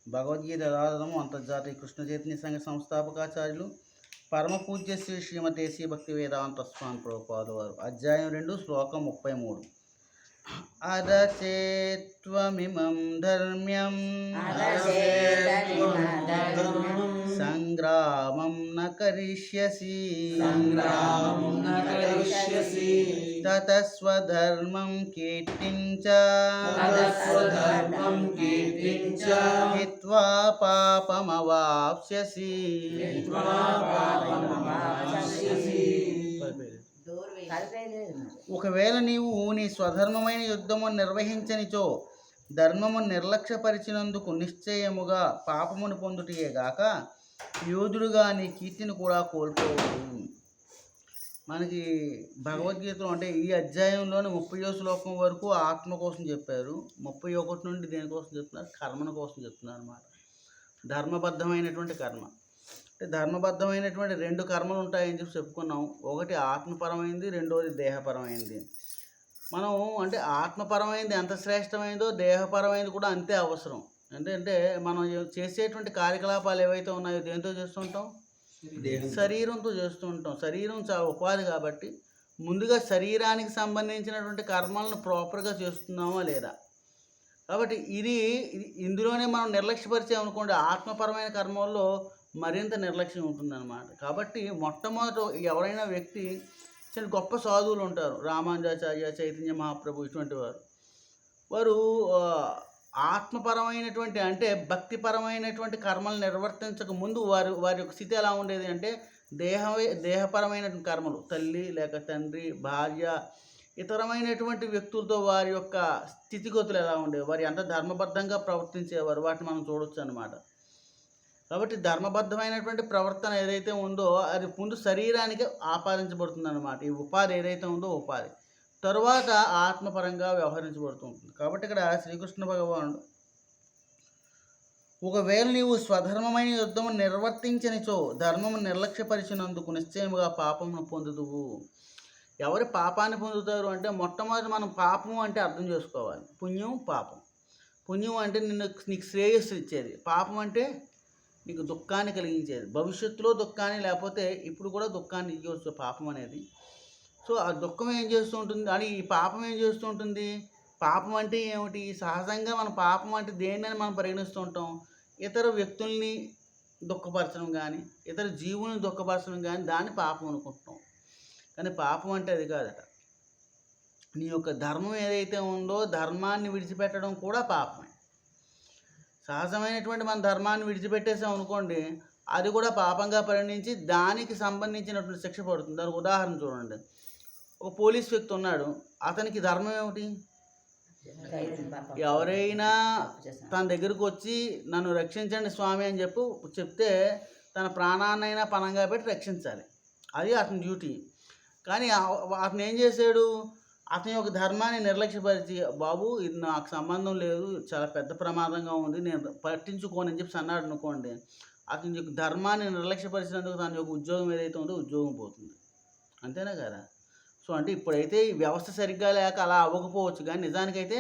భగవద్గీత రాధము అంతర్జాతీయ కృష్ణ చైతన్య సంఘ సంస్థాపకాచార్యులు పరమ పూజ్య శ్రీ శ్రీమతి శ్రీ భక్తి వేదాంత స్వామి ప్రభుపాదుల వారు. అధ్యాయం 2 శ్లోకం 33. అరచేత్వమిమం ధర్మ్యం సంగ్రామం న కరిష్యసి తతస్వధర్మం కీర్తించ హిత్వా పాపమవాప్స్యసి. ఒకవేళ నీవు నీ స్వధర్మమైన యుద్ధము నిర్వహించనిచో ధర్మము నిర్లక్ష్యపరిచినందుకు నిశ్చయముగా పాపమును పొందుటయే గాక యోధుడుగా నీ కీర్తిని కూడా కోల్పోవచ్చు. మనకి భగవద్గీతలో అంటే ఈ అధ్యాయంలోని 30వ శ్లోకం వరకు ఆత్మ కోసం చెప్పారు. 31 నుండి దేనికోసం చెప్తున్నారు? కర్మను కోసం చెప్తున్నారు అన్నమాట. ధర్మబద్ధమైనటువంటి కర్మ అంటే ధర్మబద్ధమైనటువంటి 2 కర్మలు ఉంటాయని చెప్పి చెప్పుకున్నాం. ఒకటి ఆత్మపరమైంది, రెండోది దేహపరమైంది. మనం అంటే ఆత్మపరమైనది ఎంత శ్రేష్టమైందో దేహపరమైనది కూడా అంతే అవసరం. అంటే మనం చేసేటువంటి కార్యకలాపాలు ఏవైతే ఉన్నాయో దేంతో చేస్తుంటాం? శరీరంతో చేస్తూ ఉంటాం. శరీరం చాలా ఉపాధి కాబట్టి ముందుగా శరీరానికి సంబంధించినటువంటి కర్మలను ప్రాపర్గా చేస్తున్నామా లేదా. కాబట్టి ఇందులోనే మనం నిర్లక్ష్యపరిచామనుకోండి ఆత్మపరమైన కర్మల్లో మరింత నిర్లక్ష్యం ఉంటుందన్నమాట. కాబట్టి మొట్టమొదట ఎవరైనా వ్యక్తి గొప్ప సాధువులు ఉంటారు, రామానుజాచార్య, చైతన్య మహాప్రభు, ఇటువంటి వారు ఆత్మపరమైనటువంటి అంటే భక్తిపరమైనటువంటి కర్మలు నిర్వర్తించక ముందు వారి యొక్క స్థితి ఎలా ఉండేది అంటే దేహపరమైనటువంటి కర్మలు, తల్లి లేక తండ్రి, భార్య, ఇతరమైనటువంటి వ్యక్తులతో వారి యొక్క స్థితిగతులు ఎలా ఉండేవి, వారు ఎంత ధర్మబద్ధంగా ప్రవర్తించేవారు, వాటిని మనం చూడవచ్చు అన్నమాట. కాబట్టి ధర్మబద్ధమైనటువంటి ప్రవర్తన ఏదైతే ఉందో అది ముందు శరీరానికి ఆపాదించబడుతుంది అన్నమాట. ఈ ఉపాధి ఏదైతే ఉందో ఉపాధి తరువాత ఆత్మపరంగా వ్యవహరించబడుతూ ఉంటుంది. కాబట్టి ఇక్కడ శ్రీకృష్ణ భగవానుడు ఒకవేళ నీవు స్వధర్మమైన యుద్ధము నిర్వర్తించనిచో ధర్మము నిర్లక్ష్యపరిచినందుకు నిశ్చయముగా పాపమును పొందుదువు. ఎవరి పాపాన్ని పొందుతారు అంటే మొట్టమొదటి మనం పాపము అంటే అర్థం చేసుకోవాలి. పుణ్యం, పాపం. పుణ్యం అంటే నీకు శ్రేయస్సు ఇచ్చేది, పాపం అంటే నీకు దుఃఖాన్ని కలిగించేది, భవిష్యత్తులో దుఃఖాన్ని లేకపోతే ఇప్పుడు కూడా దుఃఖాన్ని ఇవ్వచ్చు పాపం అనేది. సో ఆ దుఃఖం ఏం చేస్తూ ఉంటుంది అని ఈ పాపం ఏం చేస్తూ ఉంటుంది? పాపం అంటే ఏమిటి? సహజంగా మన పాపం అంటే దేన్నని మనం పరిగణిస్తూ ఉంటాం? ఇతర వ్యక్తుల్ని దుఃఖపరచడం కానీ ఇతర జీవుల్ని దుఃఖపరచడం కానీ దాన్ని పాపం అనుకుంటాం. కానీ పాపం అంటే అది కాదట. నీ యొక్క ధర్మం ఏదైతే ఉందో ధర్మాన్ని విడిచిపెట్టడం కూడా పాపమే. సహజమైనటువంటి మన ధర్మాన్ని విడిచిపెట్టేసాం అనుకోండి, అది కూడా పాపంగా పరిగణించి దానికి సంబంధించినటువంటి శిక్ష పడుతుంది. దానికి ఉదాహరణ చూడండి. ఒక పోలీస్ వ్యక్తి ఉన్నాడు, అతనికి ధర్మం ఏమిటి? ఎవరైనా తన దగ్గరకు వచ్చి నన్ను రక్షించండి స్వామి అని చెప్తే తన ప్రాణాన్నైనా పణంగా పెట్టి రక్షించాలి, అది అతని డ్యూటీ. కానీ అతను ఏం చేశాడు? అతని యొక్క ధర్మాన్ని నిర్లక్ష్యపరిచి, బాబు ఇది నాకు సంబంధం లేదు, చాలా పెద్ద ప్రమాదంగా ఉంది, నేను పట్టించుకోనని చెప్పి అన్నాడు అనుకోండి, అతని యొక్క ధర్మాన్ని నిర్లక్ష్యపరిచినందుకు తన యొక్క ఉద్యోగం ఏదైతే ఉందో ఉద్యోగం పోతుంది. అంతేనా కదా? సో అంటే ఇప్పుడైతే ఈ వ్యవస్థ సరిగ్గా లేక అలా అవ్వకపోవచ్చు, కానీ నిజానికైతే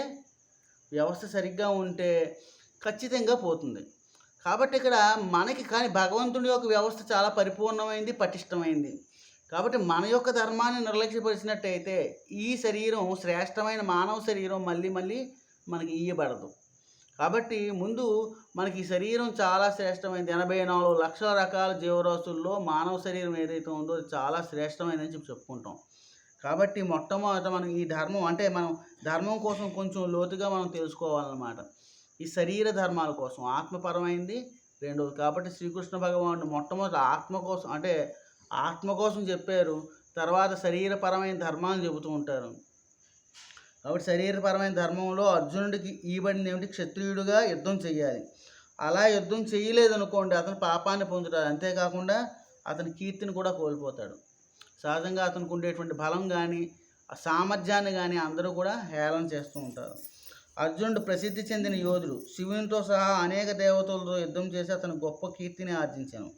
వ్యవస్థ సరిగ్గా ఉంటే ఖచ్చితంగా పోతుంది. కాబట్టి ఇక్కడ మనకి కానీ భగవంతుడి యొక్క వ్యవస్థ చాలా పరిపూర్ణమైంది, పటిష్టమైంది. కాబట్టి మన యొక్క ధర్మాన్ని నిర్లక్ష్యపరిచినట్టయితే ఈ శరీరం శ్రేష్టమైన మానవ శరీరం మళ్ళీ మనకి ఇయ్యబడదు. కాబట్టి ముందు మనకి ఈ శరీరం చాలా శ్రేష్టమైనది. 84 లక్షల రకాల జీవరాశుల్లో మానవ శరీరం ఏదైతే ఉందో అది చాలా శ్రేష్టమైనదని చెప్పుకుంటాం. కాబట్టి మొట్టమొదట మనం ఈ ధర్మం అంటే మనం ధర్మం కోసం కొంచెం లోతుగా మనం తెలుసుకోవాలన్నమాట. ఈ శరీర ధర్మాల కోసం ఆత్మపరమైంది రెండోది. కాబట్టి శ్రీకృష్ణ భగవానుడు మొట్టమొదటి ఆత్మ కోసం చెప్పారు, తర్వాత శరీరపరమైన ధర్మాన్ని చెబుతూ ఉంటారు. కాబట్టి శరీరపరమైన ధర్మంలో అర్జునుడికి ఇవ్వబడింది ఏమిటి? క్షత్రియుడిగా యుద్ధం చేయాలి. అలా యుద్ధం చేయలేదనుకోండి అతను పాపాన్ని పొందుతాడు. అంతేకాకుండా అతని కీర్తిని కూడా కోల్పోతాడు. సహజంగా అతనికి ఉండేటువంటి బలం కానీ ఆ సామర్థ్యాన్ని కానీ అందరూ కూడా హేళన చేస్తూ ఉంటారు. అర్జునుడు ప్రసిద్ధి చెందిన యోధుడు. శివునితో సహా అనేక దేవతలతో యుద్ధం చేసి అతను గొప్ప కీర్తిని ఆర్జించాను.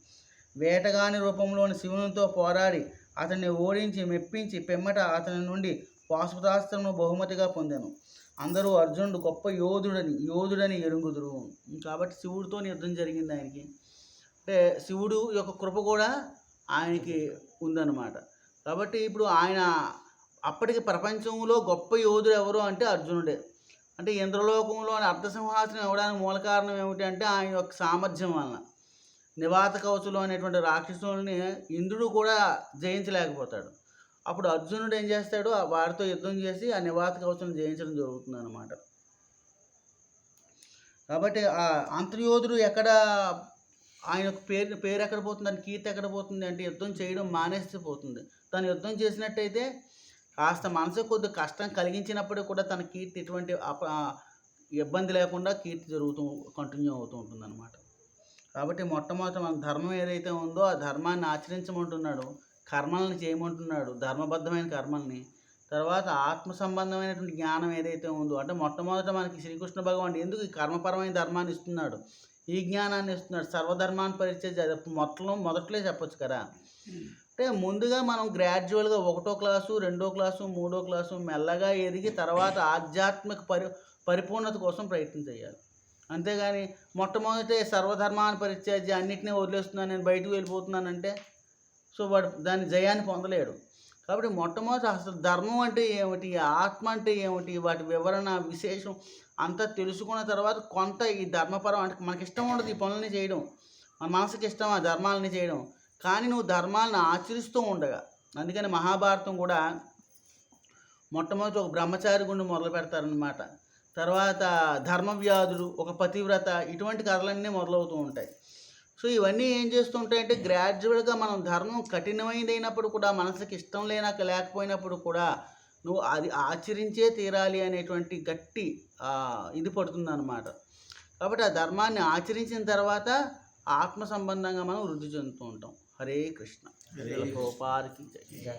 వేటగాని రూపంలోని శివునితో పోరాడి అతన్ని ఓడించి మెప్పించి పిమ్మట అతని నుండి పాశుపతాస్త్రమును బహుమతిగా పొందాను. అందరూ అర్జునుడు గొప్ప యోధుడని ఎరుగుదురు. కాబట్టి శివుడితో యుద్ధం జరిగింది ఆయనకి. అంటే శివుడు యొక్క కృప కూడా ఆయనకి ఉందన్నమాట. కాబట్టి ఇప్పుడు ఆయన అప్పటికి ప్రపంచంలో గొప్ప యోధుడు ఎవరు అంటే అర్జునుడే. అంటే ఇంద్రలోకంలోని అర్ధసింహాసనం ఇవ్వడానికి మూల కారణం ఏమిటి అంటే ఆయన యొక్క సామర్థ్యం వలన. నివాత కవచులు అనేటువంటి రాక్షసుల్ని ఇంద్రుడు కూడా జయించలేకపోతాడు. అప్పుడు అర్జునుడు ఏం చేస్తాడు, వారితో యుద్ధం చేసి ఆ నివాత కవచులను జయించడం జరుగుతుంది అన్నమాట. కాబట్టి ఆ అంతర్యోధుడు ఎక్కడ ఆయన పేరు ఎక్కడ పోతుంది, దాని కీర్తి ఎక్కడ పోతుంది అంటే యుద్ధం చేయడం మానేస్తే పోతుంది. తను యుద్ధం చేసినట్టయితే కాస్త మనసు కొద్ది కష్టం కలిగించినప్పటికీ కూడా తన కీర్తి ఎటువంటి ఇబ్బంది లేకుండా కీర్తి కంటిన్యూ అవుతూ ఉంటుంది అన్నమాట. కాబట్టి మొట్టమొదట మన ధర్మం ఏదైతే ఉందో ఆ ధర్మాన్ని ఆచరించమంటున్నాడు, కర్మలను చేయమంటున్నాడు, ధర్మబద్ధమైన కర్మల్ని. తర్వాత ఆత్మ సంబంధమైనటువంటి జ్ఞానం ఏదైతే ఉందో అంటే మొట్టమొదట మనకి శ్రీకృష్ణ భగవానుడు ఎందుకు ఈ కర్మపరమైన ధర్మాన్ని ఇస్తున్నాడు, ఈ జ్ఞానాన్ని ఇస్తున్నాడు. సర్వధర్మాన్ని పరిచయం అది మొదట్లో చెప్పొచ్చు కదా. అంటే ముందుగా మనం గ్రాడ్యువల్గా 1వ క్లాసు 2వ క్లాసు 3వ క్లాసు మెల్లగా ఎదిగి తర్వాత ఆధ్యాత్మిక పరిపూర్ణత కోసం ప్రయత్నం చేయాలి. అంతేగాని మొట్టమొదటే సర్వధర్మాన్ని పరిత్యాజ్య అన్నిటినీ వదిలేస్తున్నాను, నేను బయటకు వెళ్ళిపోతున్నానంటే సో వాడు దాని జయాన్ని పొందలేడు. కాబట్టి మొట్టమొదటి అసలు ధర్మం అంటే ఏమిటి, ఆత్మ అంటే ఏమిటి, వాటి వివరణ విశేషం అంతా తెలుసుకున్న తర్వాత కొంత ఈ ధర్మపరం అంటే మనకి ఇష్టం ఉండదు ఈ పనులని చేయడం, మన మనసుకి ఇష్టం ఆ ధర్మాలని చేయడం, కానీ నువ్వు ధర్మాలను ఆచరిస్తూ ఉండగా. అందుకని మహాభారతం కూడా మొట్టమొదటి ఒక బ్రహ్మచారి గుండు మొదలు పెడతారనమాట. తర్వాత ధర్మవ్యాధుడు, ఒక పతివ్రత, ఇటువంటి కథలన్నీ మొదలవుతూ ఉంటాయి. సో ఇవన్నీ ఏం చేస్తుంటాయంటే గ్రాడ్యువల్గా మనం ధర్మం కఠినమైనది అయినప్పుడు కూడా మనసుకి ఇష్టం లేకపోయినప్పుడు కూడా నువ్వు అది ఆచరించే తీరాలి అనేటువంటి గట్టి ఇది పడుతుందన్నమాట. కాబట్టి ఆ ధర్మాన్ని ఆచరించిన తర్వాత ఆత్మ సంబంధంగా మనం వృద్ధి చెందుతూ ఉంటాం. హరే కృష్ణ. ప్రభుపాదికి జై.